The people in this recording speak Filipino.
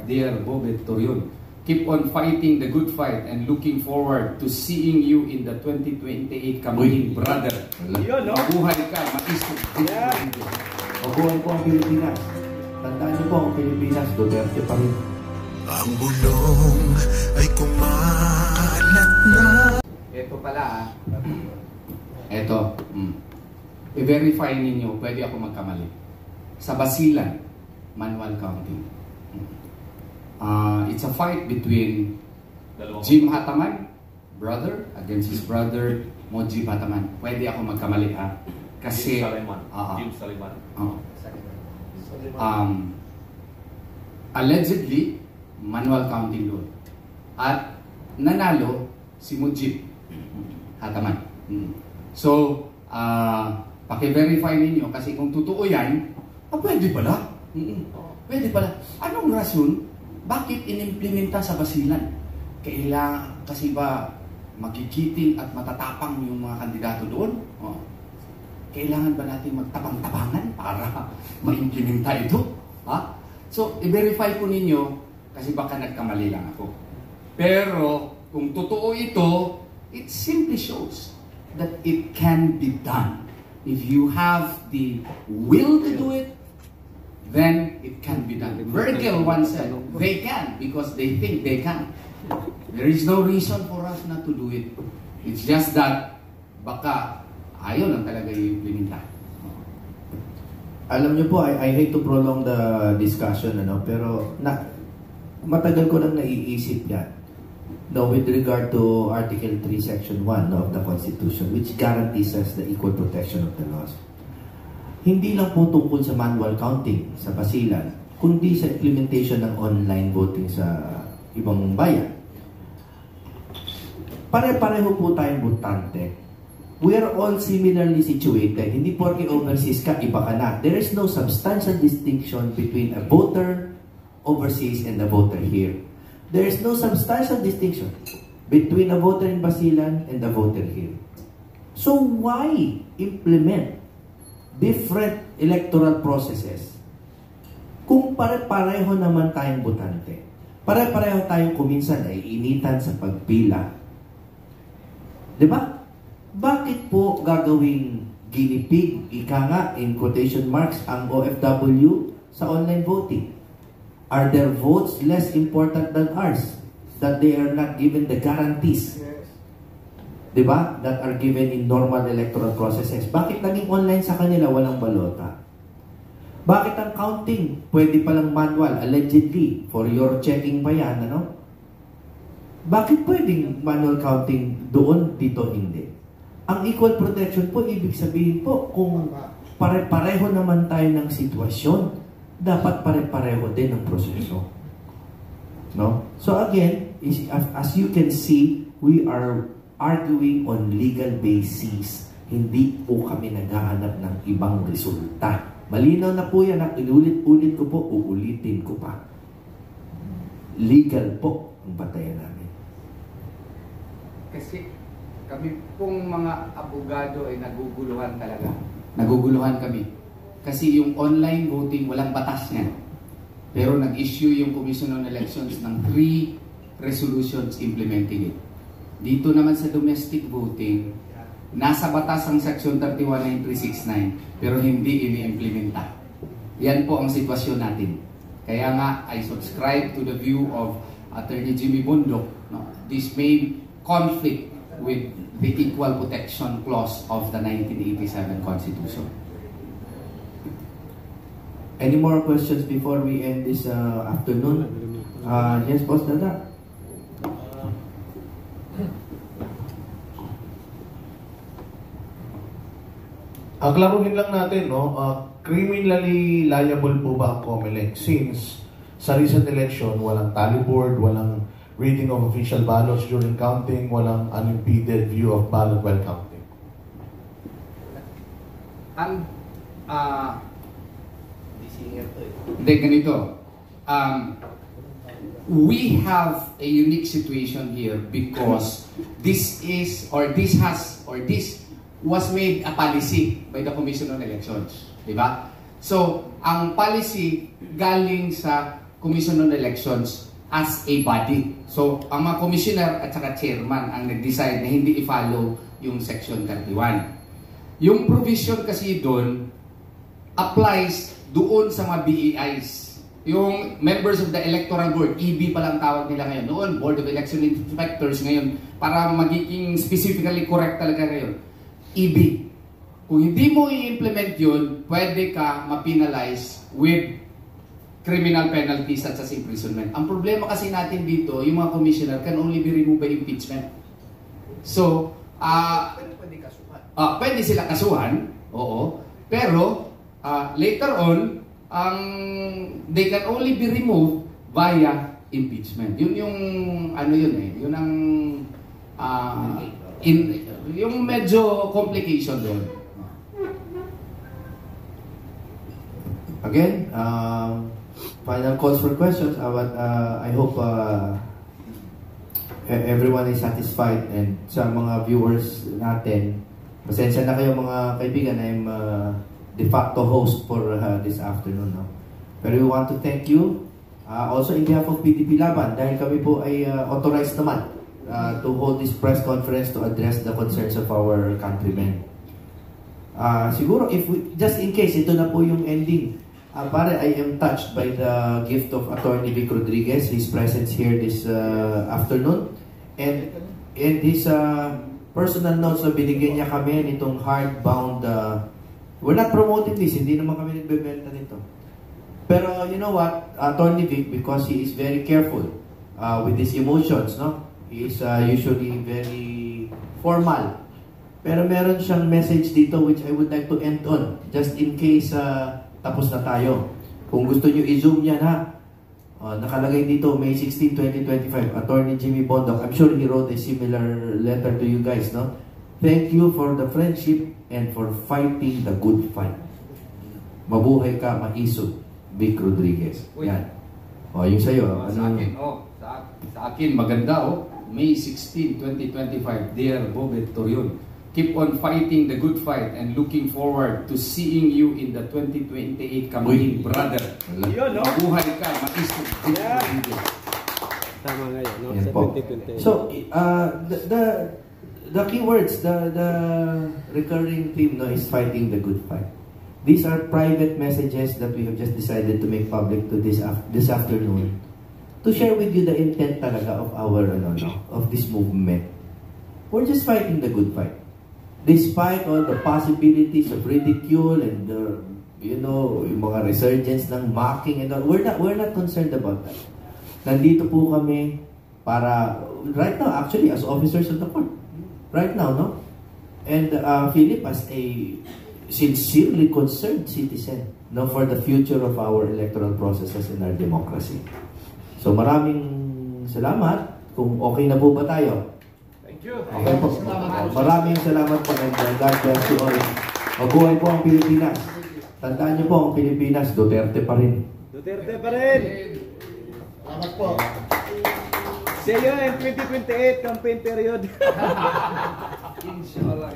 dear Bobet Torion. Keep on fighting the good fight and looking forward to seeing you in the 2028 campaign, brother. Mabuhay ka, maisip. Mabuhay po ang Pilipinas. Tandaan niyo po ang Pilipinas, Duterte pa rin. Ang bulong ay kumalat na. Ito pala Ito. I-verify ninyo, pwede ako magkamali. Sa Basilan, manual counting. It's a fight between Jim Hataman, brother, against his brother, Moji Hataman. Pwede ako magkamali kasi Jim Saliman. Allegedly, manual counting doon. At nanalo si Mujib Hataman. So, paki-verify ninyo kasi kung totoo yan, pwede pala. Pwede pala. Anong rason? Bakit inimplementa sa Basilan? Kailangan kasi ba magigiting at matatapang yung mga kandidato doon? Kailangan ba natin magtabang-tabangan para ma-implementa ito? So, i-verify po ninyo kasi baka nagkamali lang ako. Pero, kung totoo ito, it simply shows that it can be done. If you have the will to do it, then it can be done. Virgil once said, they can because they think they can. There is no reason for us not to do it. It's just that baka ayaw lang talaga i-implementa. Alam niyo po, I hate to prolong the discussion, pero matagal ko nang naiisip yan. With regard to Article 3, Section 1 of the Constitution, which guarantees us the equal protection of the laws. Hindi lang po tungkol sa manual counting sa Basilan, kundi sa implementation ng online voting sa ibang bayan. Pare-pareho po tayong botante. We are all similarly situated. Hindi porke overseas ka, iba ka na. There is no substantial distinction between a voter overseas and a voter here. There is no substantial distinction between a voter in Basilan and a voter here. So why implement different electoral processes kung pare-pareho naman tayong botante? Pare-pareho tayong kuminsan ay initan sa pagpila. Diba? Bakit po gagawing ginipig, ika nga, in quotation marks, ang OFW sa online voting? Are their votes less important than ours? That they are not given the guarantees, diba? That are given in normal electoral processes. Bakit naging online sa kanila walang balota? Bakit ang counting pwede palang manual, allegedly, for your checking pa yan, Bakit pwedeng manual counting doon, dito hindi? Ang equal protection po, ibig sabihin po, kung pare-pareho naman tayo ng sitwasyon, dapat pare-pareho din ang proseso. So again, as you can see, we are arguing on legal basis. Hindi po kami naghahanap ng ibang resulta. Malinaw na po yan. Inulit-ulit ko po, uulitin ko pa. Legal po ang batayan namin. Kasi kami pong mga abogado ay naguguluhan talaga. Naguguluhan kami. Kasi yung online voting, walang batas niyan. Pero nag-issue yung Commission on Elections ng 3 resolutions implementing it. Dito naman sa domestic voting, nasa batas ang Section 319369 pero hindi ini-implementa. Yan po ang sitwasyon natin. Kaya nga, I subscribe to the view of Attorney Jimmy Bundok. This may conflict with the Equal Protection Clause of the 1987 Constitution. Any more questions before we end this afternoon? Yes, Boss Dada. Klaruhin lang natin, criminally liable po ba ang COMELEC since sa recent election, walang tally board, walang reading of official ballots during counting, walang unimpeded view of ballot while counting? Hindi, ganito. We have a unique situation here because this was made a policy by the Commission on Elections. Diba? So, ang policy galing sa Commission on Elections as a body. So, ang mga commissioner at saka chairman ang nag-decide na hindi i-follow yung Section 31. Yung provision kasi doon applies doon sa mga BEIs. Yung members of the Electoral Board, EB pa lang tawag nila ngayon. Noon, Board of Election Inspectors ngayon, para magiging specifically correct talaga ngayon. EB. Kung hindi mo i-implement yun, pwede ka ma-penalize with criminal penalties such as imprisonment. Ang problema kasi natin dito, yung mga commissioner can only be removed by impeachment. So, pwede sila kasuhan, oo. Pero, later on, they can only be removed via impeachment. Yun yung, ano yun eh, yun ang, yung medyo complication doon. Again, final calls for questions. I hope everyone is satisfied, and sa mga viewers natin, pasensya na kayo mga kaibigan, I'm de facto host for this afternoon. No? Pero we want to thank you also in behalf of PDP Laban, dahil kami po ay authorized naman to hold this press conference to address the concerns of our countrymen. Siguro, just in case, ito na po yung ending. Pare, I am touched by the gift of Attorney Vic Rodriguez, his presence here this afternoon, and his personal notes na binigyan niya kami nitong hardbound. We're not promoting this, hindi naman kami nagbebenta nito. Pero you know what, Attorney Vic, because he is very careful with his emotions, no? He is usually very formal. Pero meron siyang message dito which I would like to end on, just in case tapos na tayo. Kung gusto nyo i-zoom yan ha, nakalagay dito May 16, 2025, Attorney Jimmy Bondoc. I'm sure he wrote a similar letter to you guys, no? Thank you for the friendship and for fighting the good fight. Mabuhay ka, maisog, Vic Rodriguez. Yan. Yung sa'yo. Sa akin, maganda May 16, 2025, Dear Bobet Torion, keep on fighting the good fight and looking forward to seeing you in the 2028 campaign, brother. Mabuhay ka, maisog. Tama ngayon, no? Yan Sa po. 2028. So, the keywords, the recurring theme, no, is fighting the good fight. These are private messages that we have just decided to make public to this afternoon to share with you the intent talaga of our of this movement. We're just fighting the good fight. Despite all the possibilities of ridicule and yung mga resurgence ng mocking and all, we're not concerned about that. Nandito po kami para right now, actually, as officers of the court. Right now, no? And Philip, as a sincerely concerned citizen, no, for the future of our electoral processes in our democracy. So maraming salamat. Kung okay na po ba tayo? Okay po. Maraming salamat po, and God bless you all. Mabuhay po ang Pilipinas. Tandaan niyo po, ang Pilipinas, Duterte pa rin. Duterte pa rin! Salamat po. See you in 2028 campaign period. Inshallah,